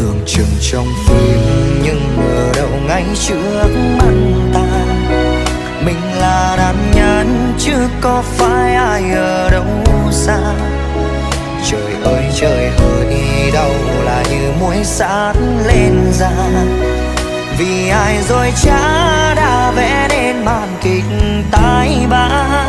tưởng chừng trong phim nhưng ngờ đâu ngay trước mắt ta mình là nạn nhân chứ có phải ai ở đâu xa. Trời ơi trời hỡi đau là như muối sát lên da, vì ai rồi chả đã vẽ nên màn kịch tái ba.